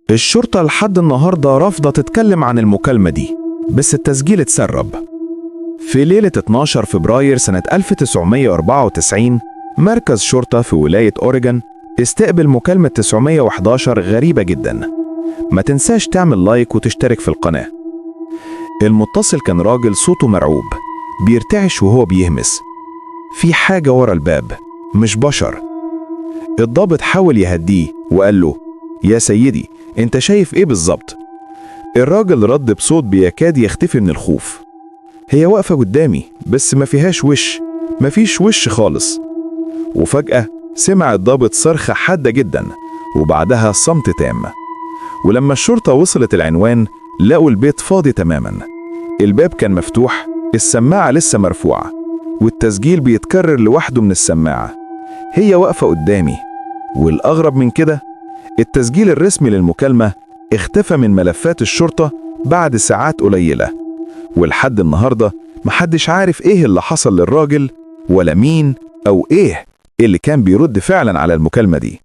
الشرطة لحد النهاردة رافضة تتكلم عن المكالمة دي، بس التسجيل اتسرب. في ليلة 12 فبراير سنة 1994 مركز شرطة في ولاية أوريجون استقبل مكالمة 911 غريبة جدا. ما تنساش تعمل لايك وتشترك في القناة. المتصل كان راجل صوته مرعوب، بيرتعش وهو بيهمس. في حاجة ورا الباب، مش بشر. الضابط حاول يهديه وقال له: يا سيدي، انت شايف ايه بالظبط؟ الراجل رد بصوت بيكاد يختفي من الخوف: هي واقفة قدامي بس ما فيهاش وش، ما فيش وش خالص. وفجأة سمع الضابط صرخة حادة جدا، وبعدها صمت تام. ولما الشرطة وصلت العنوان لقوا البيت فاضي تماما. الباب كان مفتوح، السماعة لسه مرفوعة، والتسجيل بيتكرر لوحده من السماعة. هي واقفة قدامي. والأغرب من كده، التسجيل الرسمي للمكالمة اختفى من ملفات الشرطة بعد ساعات قليلة. ولحد النهاردة محدش عارف ايه اللي حصل للراجل، ولا مين أو ايه اللي كان بيرد فعلا على المكالمة دي.